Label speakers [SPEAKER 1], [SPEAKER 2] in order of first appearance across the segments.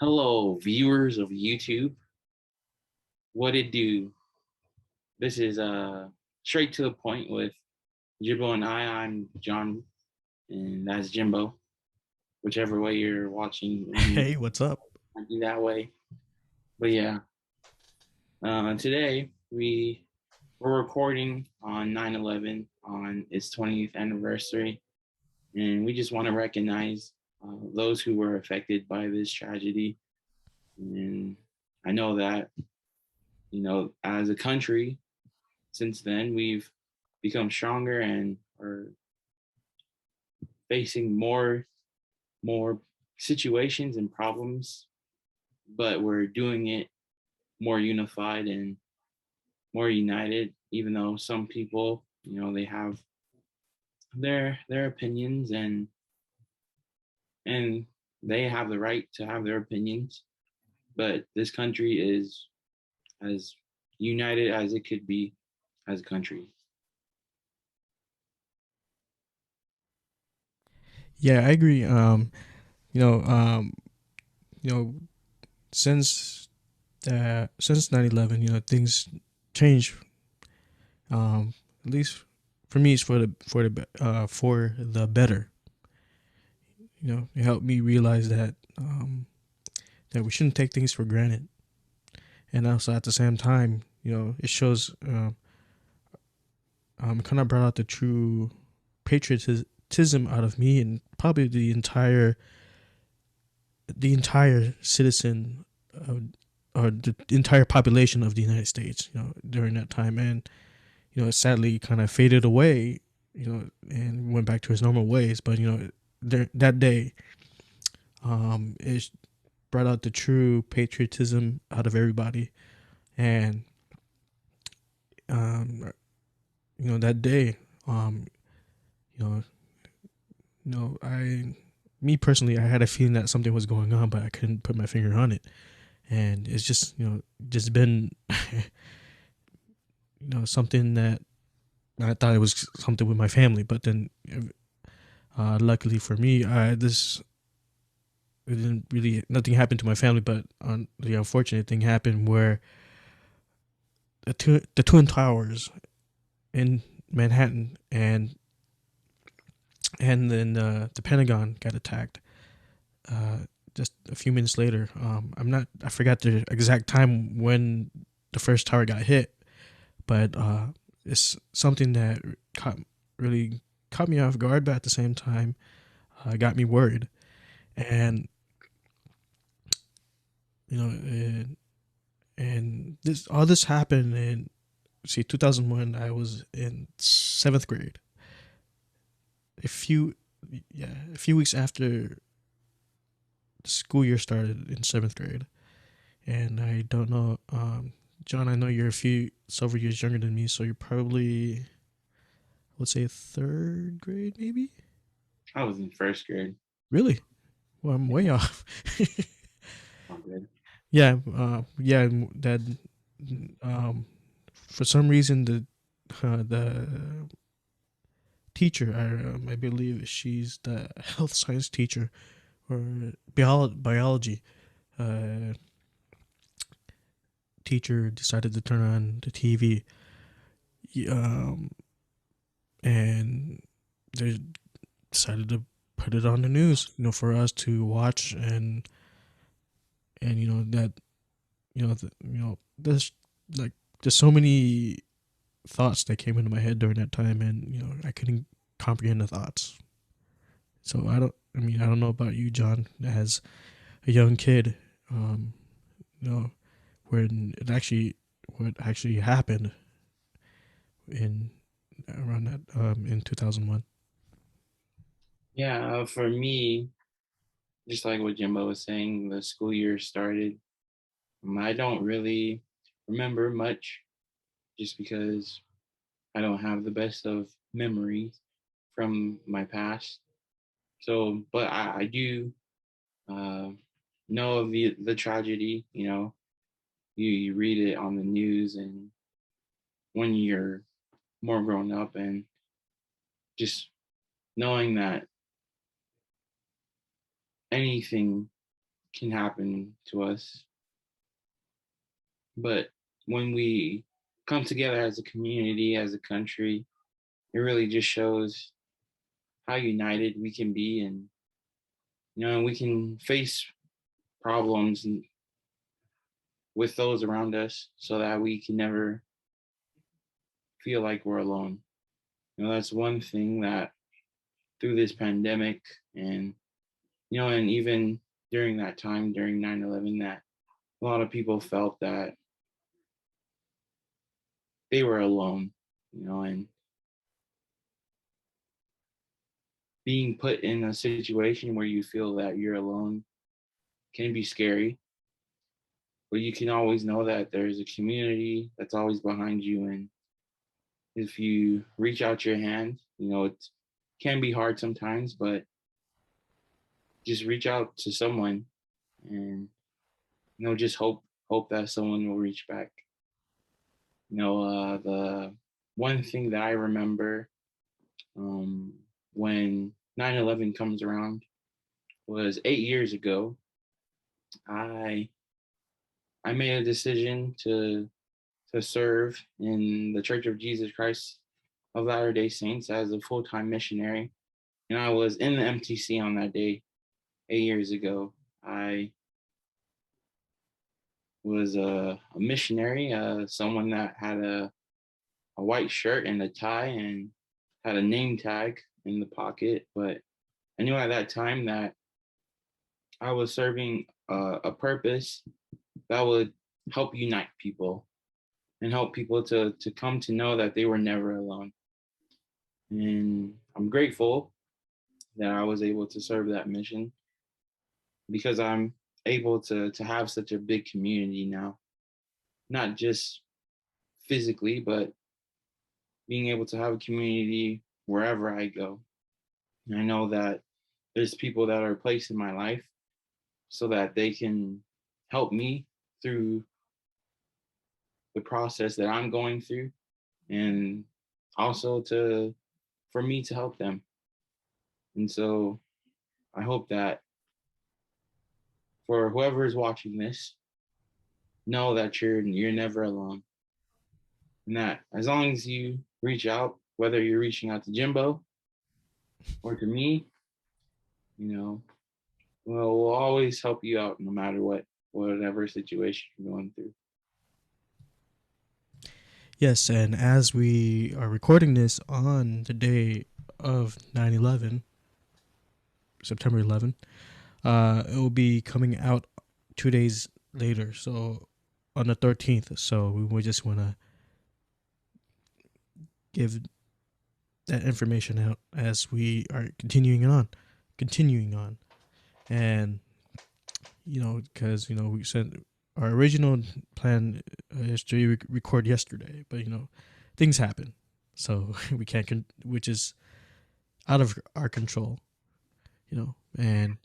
[SPEAKER 1] Hello, viewers of YouTube. What it do? This is straight to the point with Jimbo and I. I'm John, and that's Jimbo. Whichever way you're watching,
[SPEAKER 2] Hey, what's up?
[SPEAKER 1] might be that way. But yeah, today we're recording on 9/11 on its 20th anniversary, and we just want to recognize those who were affected by this tragedy. And I know that as a country, since then we've become stronger and are facing more situations and problems, but we're doing it more unified and more united, even though some people, they have their opinions, and they have the right to have their opinions, but this country is as united as it could be as a country.
[SPEAKER 2] Yeah, I agree. You know, um, you know, since 9/11, things changed. At least for me, it's for the better. It helped me realize that we shouldn't take things for granted, and also at the same time, it shows kind of brought out the true patriotism out of me and probably the entire citizen of, or the entire population of the United States, during that time. And, it sadly kind of faded away, and went back to its normal ways. But, that day, it brought out the true patriotism out of everybody. And, that day, um, you know, me personally, I had a feeling that something was going on, but I couldn't put my finger on it. And it's just been something that I thought it was something with my family, but then luckily for me, this it didn't really nothing happened to my family. But the unfortunate thing happened where the twin towers in Manhattan and then the Pentagon got attacked. Just a few minutes later, I forgot the exact time when the first tower got hit, but it's something that caught really caught me off guard, but at the same time, got me worried. And you know, and this all this happened in 2001. I was in seventh grade. A few a few weeks after the school year started in seventh grade, and I don't know, John. I know you're a few several years younger than me, so you're probably, let's say, third grade, maybe.
[SPEAKER 1] I was in first grade.
[SPEAKER 2] Really? Well, I'm way
[SPEAKER 1] Yeah,
[SPEAKER 2] off.
[SPEAKER 1] all good.
[SPEAKER 2] Yeah. That um, for some reason the teacher, I believe she's the health science teacher or biology uh, teacher, decided to turn on the TV, um, and they decided to put it on the news, for us to watch. And that there's like there's so many thoughts that came into my head during that time, and I couldn't comprehend the thoughts. So I don't know about you, John, as a young kid, um, you know, when what actually happened in around that in 2001.
[SPEAKER 1] Yeah, for me, just like what Jimbo was saying, the school year started. I don't really remember much just because I don't have the best of memories from my past. So, but I do uh, know of the tragedy. You read it on the news, and when you're more grown up, and just knowing that anything can happen to us. But when we come together as a community, as a country, it really just shows how united we can be, and we can face problems with those around us so that we can never feel like we're alone. That's one thing that through this pandemic, and and even during that time during 9/11, that a lot of people felt that they were alone, and being put in a situation where you feel that you're alone can be scary, but you can always know that there's a community that's always behind you. And if you reach out your hand, it can be hard sometimes, but just reach out to someone, and just hope that someone will reach back. The one thing that I remember, um, when 9/11 comes around, was 8 years ago. I made a decision to serve in the Church of Jesus Christ of Latter-day Saints as a full-time missionary. And I was in the MTC on that day 8 years ago. I was a missionary, someone that had a white shirt and a tie and had a name tag in the pocket. But I knew at that time that I was serving a purpose that would help unite people and help people to come to know that they were never alone. And I'm grateful that I was able to serve that mission, because I'm able to have such a big community now, not just physically, but being able to have a community wherever I go. And I know that there's people that are placed in my life so that they can help me through the process that I'm going through, and also to for me to help them. And so I hope that for whoever is watching this, know that you're never alone. And that as long as you reach out, whether you're reaching out to Jimbo or to me, we'll always help you out no matter whatever situation you're going through.
[SPEAKER 2] Yes, and as we are recording this on the day of 9/11, September 11, it will be coming out 2 days later, so on the 13th. So we just want to give that information out as we are continuing on, and because we said our original plan is to record yesterday, but things happen, so we can't, which is out of our control, and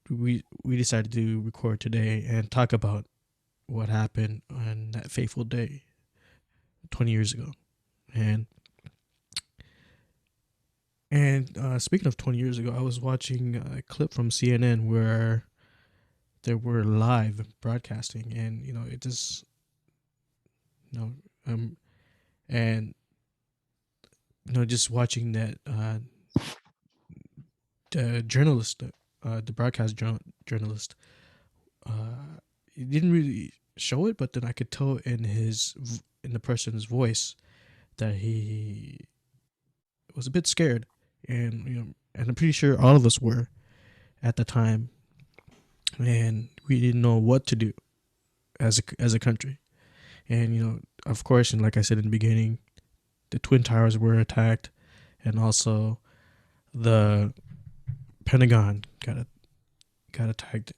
[SPEAKER 2] we decided to record today and talk about what happened on that fateful day 20 years ago. And speaking of 20 years ago, I was watching a clip from CNN where they were live broadcasting, and it just and just watching that the journalist, the broadcast journalist, he didn't really show it, but then I could tell in the person's voice that he was a bit scared, and and I'm pretty sure all of us were at the time, and we didn't know what to do as a country. And of course, and like I said in the beginning, the Twin Towers were attacked, and also the Pentagon got attacked,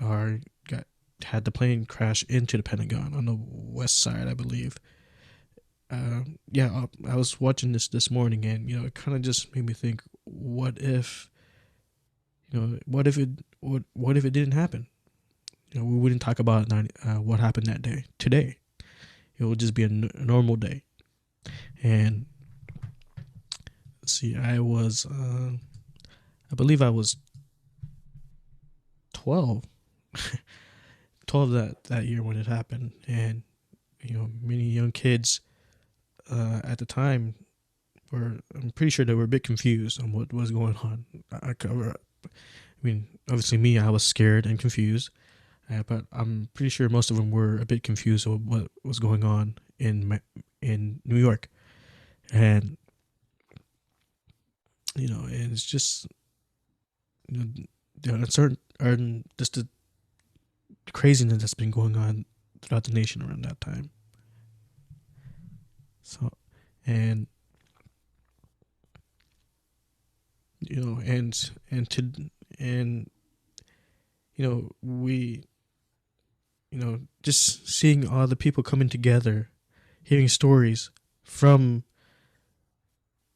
[SPEAKER 2] or had the plane crash into the Pentagon on the west side, I believe. I was watching this morning, and it kind of just made me think, what if it didn't happen? We wouldn't talk about what happened that day today. It would just be a normal day. And let's see, I believe I was 12, 12 that year when it happened, and many young kids at the time were. I'm pretty sure they were a bit confused on what was going on. I mean, obviously me, I was scared and confused, but I'm pretty sure most of them were a bit confused of what was going on in New York, and and it's just the uncertain and just the craziness that's been going on throughout the nation around that time. So, and and to and we just seeing all the people coming together, hearing stories from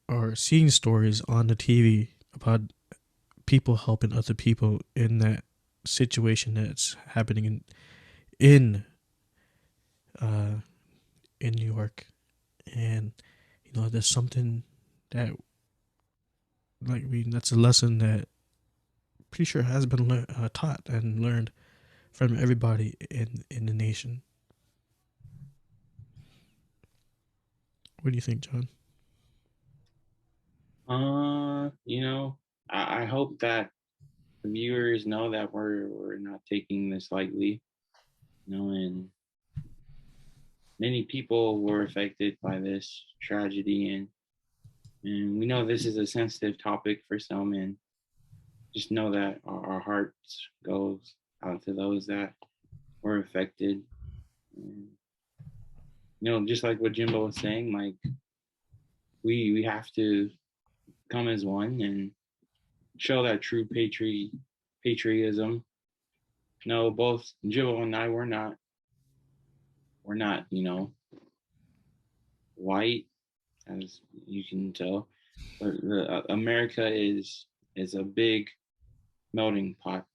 [SPEAKER 2] or seeing stories on the TV about people helping other people in that situation that's happening in uh in New York. And there's something that, like, I mean, that's a lesson that pretty sure has been taught and learned from everybody in the nation. What do you think, John?
[SPEAKER 1] I hope that the viewers know that we're not taking this lightly, and many people were affected by this tragedy, and we know this is a sensitive topic for some, and just know that our hearts goes out to those that were affected. And, just like what Jimbo was saying, like we have to come as one and show that true patriotism. No, both Jimbo and I we're not white, as you can tell, but America is a big melting pot.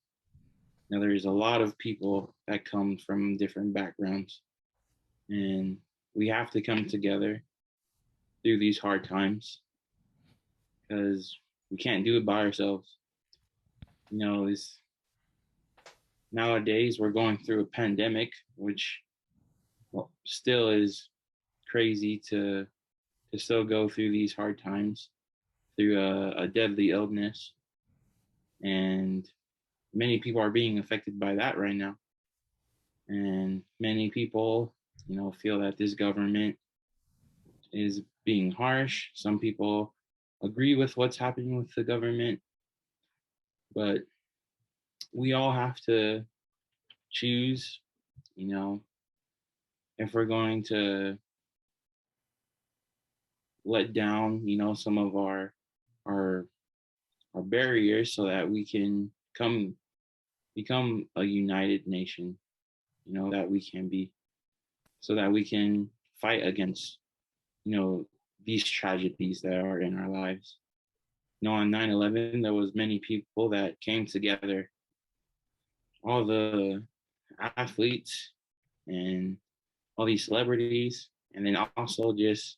[SPEAKER 1] Now there's a lot of people that come from different backgrounds, and we have to come together through these hard times because we can't do it by ourselves. This nowadays we're going through a pandemic, which still is crazy to still go through these hard times through a deadly illness, and many people are being affected by that right now. And many people, feel that this government is being harsh. Some people agree with what's happening with the government, but we all have to choose, you know, if we're going to let down, some of our our barriers so that we can come become a united nation, that we can be, so that we can fight against, you know, these tragedies that are in our lives. On 9/11, there was many people that came together, all the athletes and all these celebrities, and then also just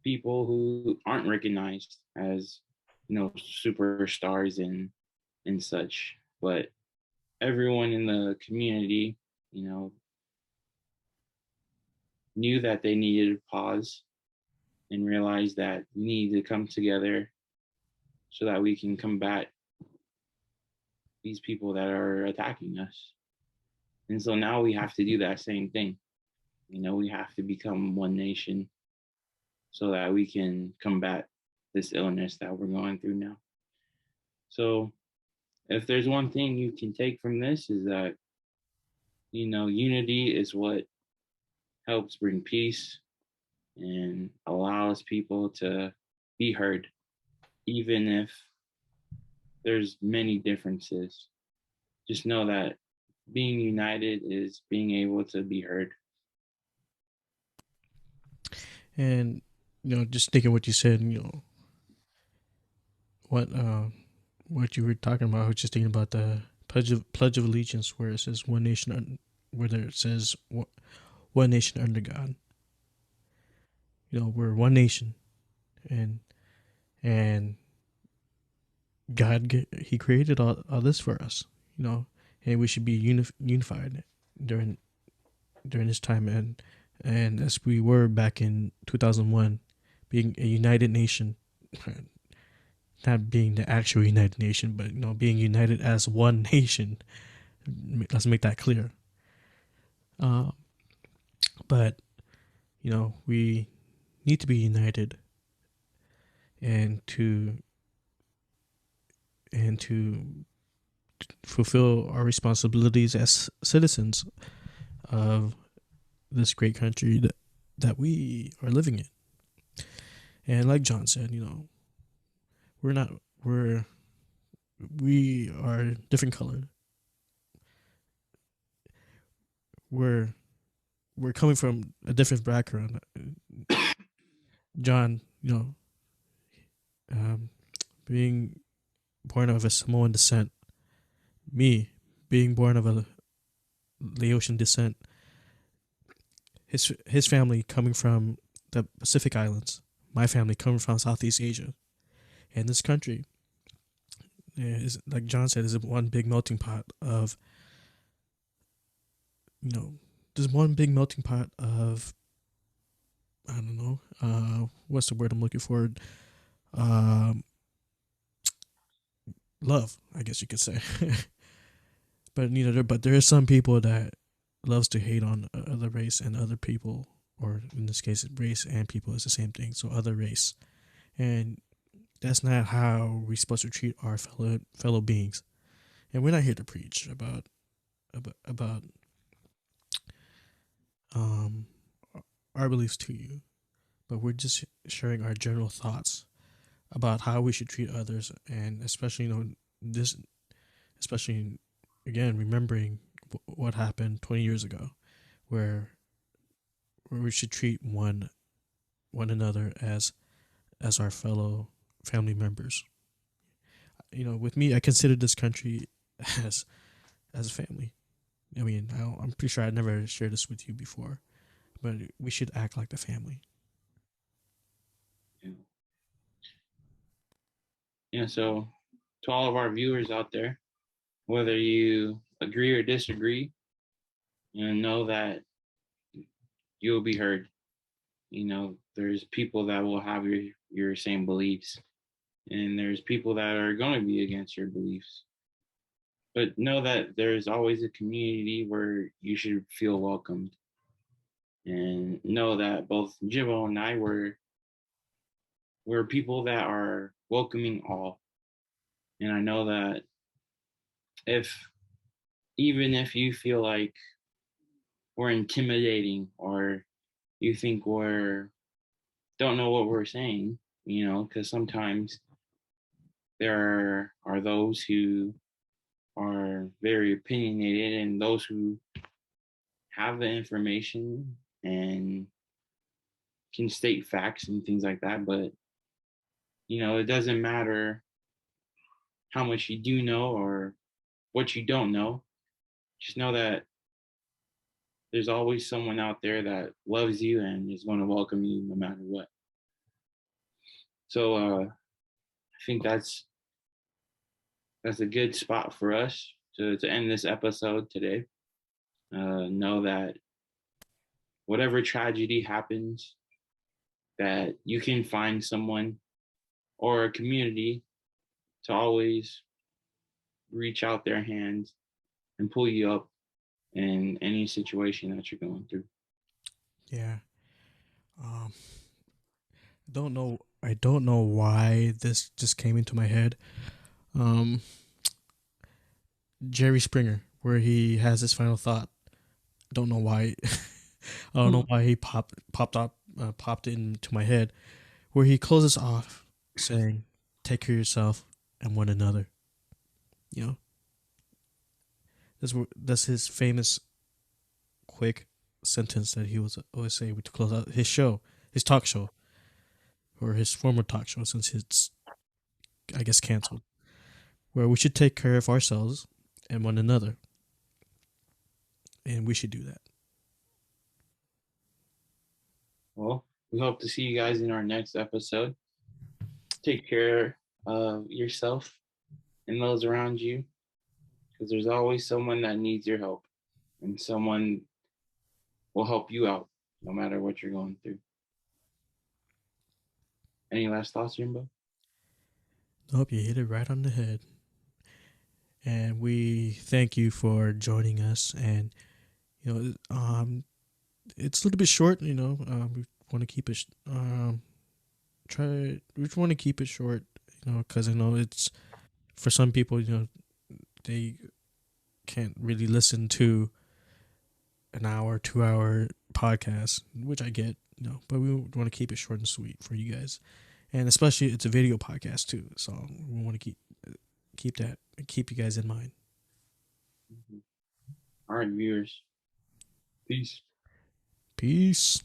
[SPEAKER 1] people who aren't recognized as, superstars and such. But everyone in the community, you know, knew that they needed to pause and realize that we need to come together so that we can combat these people that are attacking us. And so now we have to do that same thing. We have to become one nation so that we can combat this illness that we're going through now. So if there's one thing you can take from this is that, unity is what helps bring peace and allows people to be heard, even if there's many differences. Just know that being united is being able to be heard.
[SPEAKER 2] And just thinking what you said, what what you were talking about. I was just thinking about the Pledge of Allegiance, where it says one nation, where there it says one nation under God. We're one nation, and God, He created all this for us. you know, and we should be unified during this time, and as we were back in 2001, being a united nation, not being the actual United Nation, but being united as one nation. Let's make that clear. Uh, but we need to be united and to fulfill our responsibilities as citizens of this great country that we are living in. And like John said, we're not we're we are different color. We're we're coming from a different background. John, um, being born of a Samoan descent, me being born of a Laotian descent, his family coming from the Pacific Islands, my family coming from Southeast Asia, and this country is, like John said, is one big melting pot of there's one big melting pot of, I don't know, what's the word I'm looking for? Um, Love, I guess you could say. But there are some people that loves to hate on other race and other people, or in this case, race and people is the same thing. So other race, and that's not how we're supposed to treat our fellow beings. And we're not here to preach about um our beliefs to you, but we're just sharing our general thoughts about how we should treat others, and especially this, especially again remembering what happened 20 years ago, where we should treat one another as our fellow family members. With me, I consider this country as a family. I mean, I'm pretty sure I never shared this with you before, but we should act like the family.
[SPEAKER 1] Yeah. Yeah. So to all of our viewers out there, whether you agree or disagree, know that you'll be heard. There's people that will have your same beliefs, and there's people that are going to be against your beliefs. But know that there's always a community where you should feel welcomed, and know that both Jimbo and I were people that are welcoming all. And I know that if even if you feel like we're intimidating, or you think we're don't know what we're saying, because sometimes there are those who are very opinionated, and those who have the information and can state facts and things like that. But it doesn't matter how much you do know or what you don't know. Just know that there's always someone out there that loves you and is going to welcome you no matter what. So I think that's a good spot for us to end this episode today. Know that whatever tragedy happens, that you can find someone or a community to always reach out their hands and pull you up in any situation that you're going through.
[SPEAKER 2] Yeah. Um, I don't know why this just came into my head. Um, Jerry Springer, where he has his final thought. I don't know why. I don't know why he popped into my head, where he closes off saying, "Take care of yourself and one another." You know, that's his famous, quick sentence that he was always saying to close out his show, his talk show, or his former talk show, since it's, I guess, canceled. Where we should take care of ourselves and one another, and we should do that.
[SPEAKER 1] Well, we hope to see you guys in our next episode. Take care of yourself and those around you, because there's always someone that needs your help, and someone will help you out no matter what you're going through. Any last thoughts, Jimbo?
[SPEAKER 2] Nope, you hit it right on the head. And we thank you for joining us. And it's a little bit short. We want to keep it. We want to keep it short. Because I know it's for some people. They can't really listen to an hour, 2 hour podcast, which I get. But we want to keep it short and sweet for you guys, and especially it's a video podcast too. So we want to keep you guys in mind.
[SPEAKER 1] All right, viewers. Peace.
[SPEAKER 2] Peace.